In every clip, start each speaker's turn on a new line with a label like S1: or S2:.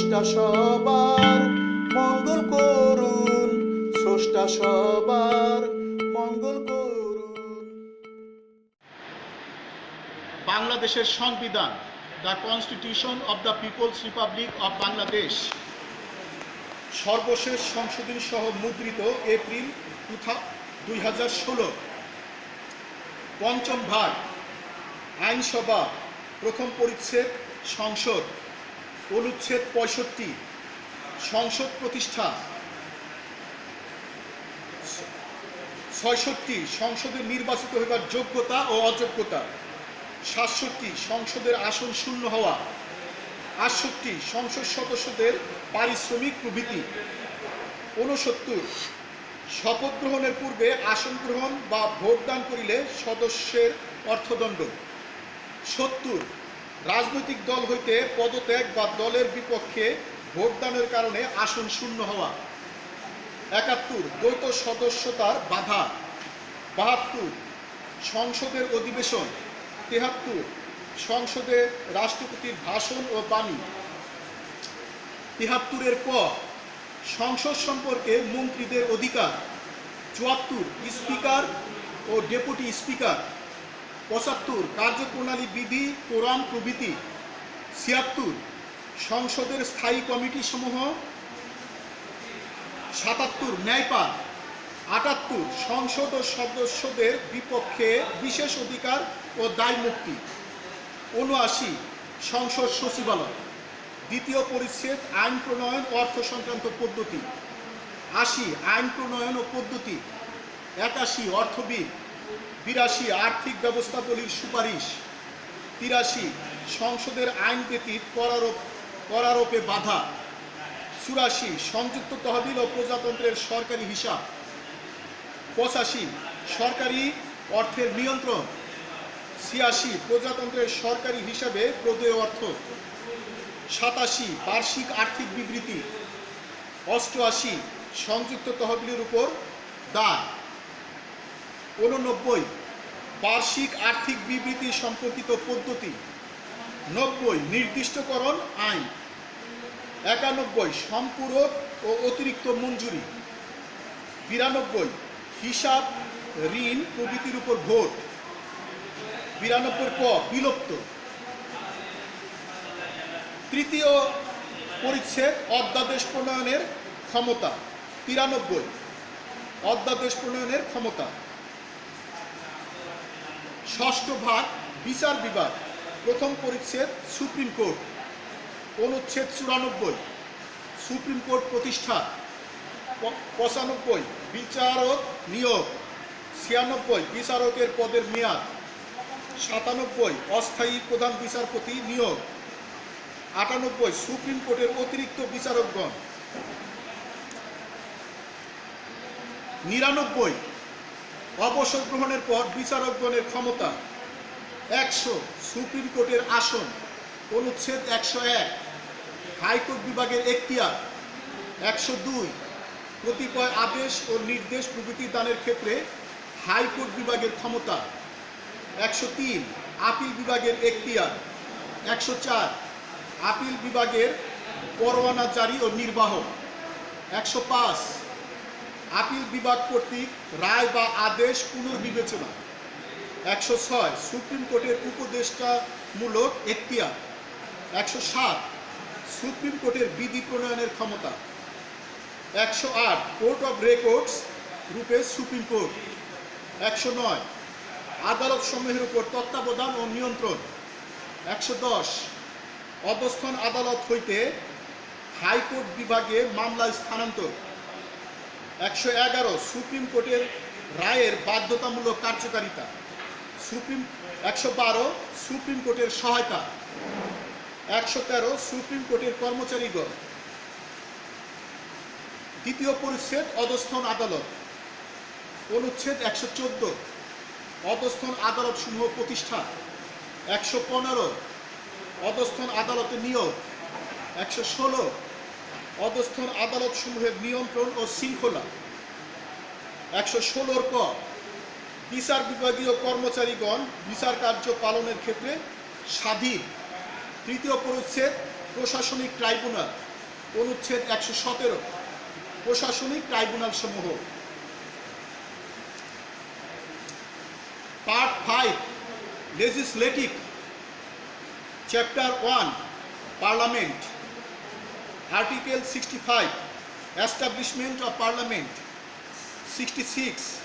S1: স্রষ্টা সবার মঙ্গল করুন, স্রষ্টা সবার মঙ্গল করুন।
S2: বাংলাদেশের সংবিধান, the constitution of the people's republic of Bangladesh, সর্বশেষ সংশোধনী সহ মুদ্রিত এপ্রিল 2016। পঞ্চম ভাগ, আইনসভা, প্রথম পরিচ্ছেদ, সংসদ, অনুচ্ছেদ 65, সংসদ প্রতিষ্ঠা। 66, সংসদে নির্বাচিত হইবার যোগ্যতা ও অযোগ্যতা। 67, সংসদের আসন শূন্য হওয়া। 68, সংসদ সদস্যদের পারিশ্রমিক প্রভৃতি। 69, শপথ গ্রহণের পূর্বে আসন গ্রহণ বা ভোটদান করিলে সদস্যের অর্থদণ্ড। 70, রাজনৈতিক দল হইতে পদত্যাগ বা দলের বিপক্ষে ভোটদানের কারণে আসন শূন্য হওয়া। 71, দ্বৈত সদস্যতার বাধা। 72, সংসদের অধিবেশন। 73, সংসদে রাষ্ট্রপতির ভাষণ ও বাণী। 73 ক, সংসদ সম্পর্কে মন্ত্রীদের অধিকার। 74, স্পিকার ও ডেপুটি স্পিকার। 75, কার্যপ্রণালী, বিধি, কোরাম প্রভৃতি। 76, সংসদের স্থায়ী কমিটি সমূহ। 77, ন্যায়পাল। 78, সংসদ ও সদস্যদের বিপক্ষে বিশেষ অধিকার ও দায়মুক্তি। 79, সংসদ সচিবালয়। দ্বিতীয় পরিচ্ছেদ, আইন প্রণয়ন, অর্থ সংক্রান্ত পদ্ধতি। 80, আইন প্রণয়ন ও পদ্ধতি। 81, অর্থবিদ। 82, আর্থিক ব্যবস্থাপলির সুপারিশ। 83, সংসদের আইন ব্যতীত করারোপে বাধা। 84, সংযুক্ত তহবিল ও প্রজাতন্ত্রের সরকারি হিসাব। 85, সরকারি অর্থের নিয়ন্ত্রণ। 86, প্রজাতন্ত্রের সরকারি হিসাবে প্রদেয় অর্থ। 87, বার্ষিক আর্থিক বিবৃতি। 88, সংযুক্ত তহবিলের উপর দায়। 89, বার্ষিক আর্থিক বিবৃতি সম্পর্কিত পদ্ধতি। 90, নির্দিষ্টকরণ আইন। 91, সম্পূরক ও অতিরিক্ত মঞ্জুরি। 92, হিসাব, ঋণ প্রভৃতির উপর ভোট। 92 ক, বিলুপ্ত। তৃতীয় পরিচ্ছেদ, অধ্যাদেশ প্রণয়নের ক্ষমতা। 93, অধ্যাদেশ প্রণয়নের ক্ষমতা। ষষ্ঠ ভাগ, বিচার বিভাগ, প্রথম পরিচ্ছেদ, সুপ্রিম কোর্ট। অনুচ্ছেদ 94, সুপ্রিম কোর্ট প্রতিষ্ঠা। 95, বিচারক নিয়োগ। 96, বিচারকের পদের মেয়াদ। 97, অস্থায়ী প্রধান বিচারপতি নিয়োগ। 98, সুপ্রিম কোর্টের অতিরিক্ত বিচারকগণ। 99, অবসর গ্রহণের পর বিচারকগণের ক্ষমতা। 100, সুপ্রিম কোর্টের আসন। অনুচ্ছেদ 101, হাইকোর্ট বিভাগের এখতিয়ার। 102, কতিপয় আদেশ ও নির্দেশ প্রভৃতি দানের ক্ষেত্রে হাইকোর্ট বিভাগের ক্ষমতা। 103, আপিল বিভাগের এখতিয়ার। 104, আপিল বিভাগের পরোয়ানা জারি ও নির্বাহ। 105, আপিল বিভাগ কর্তৃক রায় বা আদেশ পুনর্বিবেচনা। 106, সুপ্রিম কোর্টের উপদেষ্টামূলক এখতিয়ার। 107, সুপ্রিম কোর্টের বিধি প্রণয়নের ক্ষমতা। 108, কোর্ট অফ রেকর্ডস রূপে সুপ্রিম কোর্ট। 109, আদালত সমূহের উপর তত্ত্বাবধান ও নিয়ন্ত্রণ। 110, অধস্থন আদালত হইতে হাইকোর্ট বিভাগে মামলা স্থানান্তর। 111, সুপ্রিম কোর্টের রায়ের বাধ্যতামূলক কার্যকারিতা। 112, সুপ্রিম কোর্টের সহায়তা। 113, সুপ্রিম কোর্টের কর্মচারীগণ। দ্বিতীয় পরিচ্ছেদ, অধস্থন আদালত। অনুচ্ছেদ 114, অধস্থন আদালত সমূহ প্রতিষ্ঠা। 115, অধস্থন আদালতে নিয়োগ। 116, অধস্থন আদালত সমূহের নিয়ন্ত্রণ ও শৃঙ্খলা। 116 ক, বিচার বিভাগীয় কর্মচারীগণ বিচার কার্য পালনের ক্ষেত্রে স্বাধীন। তৃতীয় পরিচ্ছেদ, প্রশাসনিক ট্রাইব্যুনাল। অনুচ্ছেদ 117 প্রশাসনিক ট্রাইব্যুনাল সমূহ। Part 5 legislative, chapter 1 parliament, article 65 establishment of parliament, 66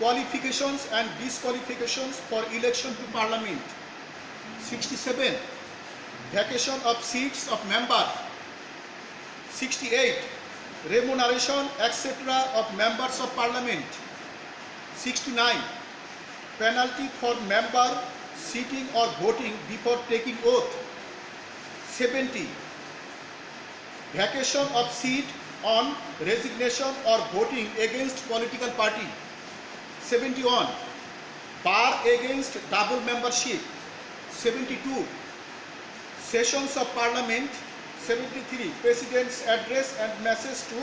S2: qualifications and disqualifications for election to parliament, 67 vacation of seats of member, 68 remuneration etc. of members of parliament, 69 penalty for member sitting or voting before taking oath, 70 vacation of seat on resignation or voting against political party, 71 bar against double membership, 72 sessions of parliament, 73 president's address and message to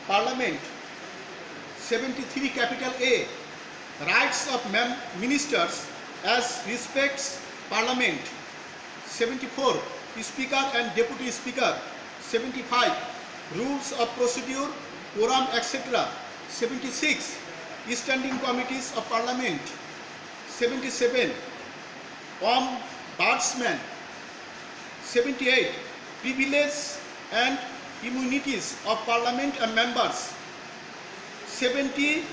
S2: parliament, 73 capital A rights of ministers as respects parliament, 74 speaker and deputy speaker, 75 rules of procedure, quorum etc., 76 standing committees of parliament, 77 ombudsman, 78 privileges and immunities of parliament and members, 79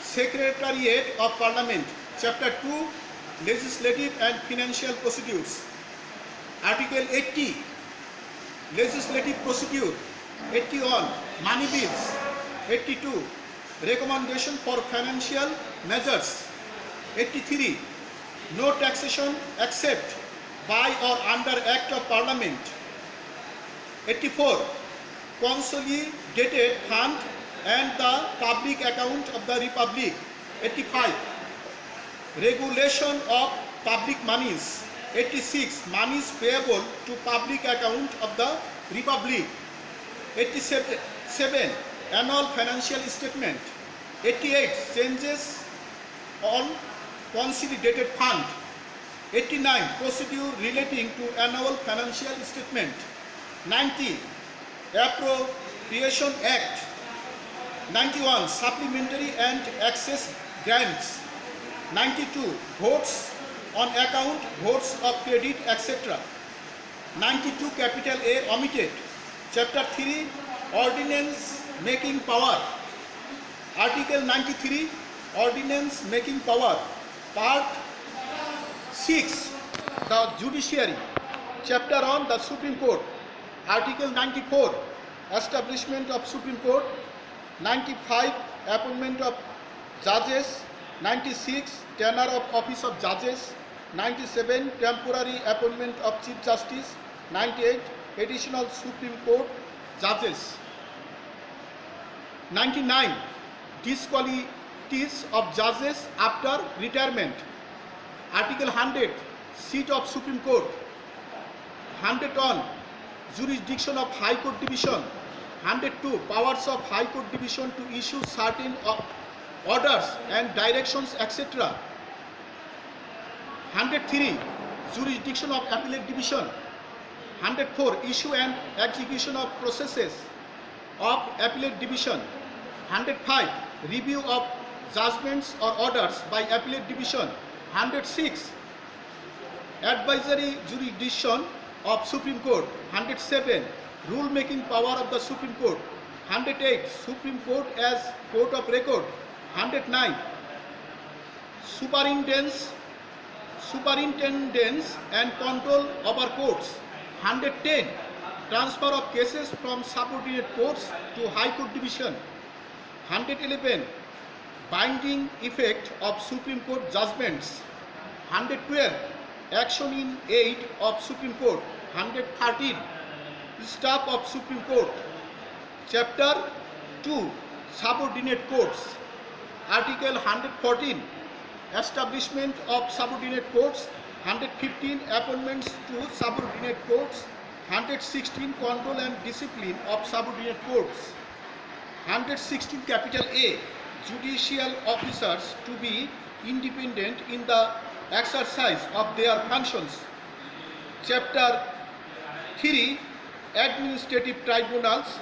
S2: secretariat of parliament, chapter 2 legislative and financial procedures, article 80 legislative procedure, 81 money bills, 82 recommendation for financial measures, 83 no taxation except by or under act of parliament, 84 consolidated fund and the public account of the republic, 85 regulation of public monies, 86 monies payable to public account of the republic, 87 annual financial statement, 88 changes on consolidated fund, 89 procedure relating to annual financial statement, 90 Appropriation Act, 91 supplementary and access grants, 92 votes on account, votes of credit etc., 92 capital A omitted, chapter 3 ordinance making power, article 93 ordinance making power, part 6 the judiciary, chapter on the Supreme Court, article 94 establishment of Supreme Court, 95 appointment of judges, 96 tenure of office of judges, 97 temporary appointment of Chief Justice, 98 additional Supreme Court judges, 99 disqualities of judges after retirement, article 100 seat of Supreme Court, 101 jurisdiction of High Court Division, 102 powers of High Court Division to issue certain orders and directions etc., 103 jurisdiction of Appellate Division, 104 issue and execution of processes of Appellate Division, 105 review of judgments or orders by Appellate Division, 106 advisory jurisdiction of Supreme Court, 107 rule making power of the Supreme Court, 108 Supreme Court as court of record, 109 superintendence and control over courts, 110 transfer of cases from subordinate courts to High Court Division, 111 binding effect of Supreme Court judgments, 112 action in aid of Supreme Court, 113 staff of Supreme Court, chapter 2 subordinate courts, article 114 establishment of subordinate courts, 115 appointments to subordinate courts, 116 control and discipline of subordinate courts, 116 capital A judicial officers to be independent in the exercise of their functions, chapter 3 administrative tribunals,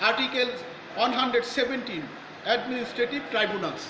S2: Article 117, administrative tribunals.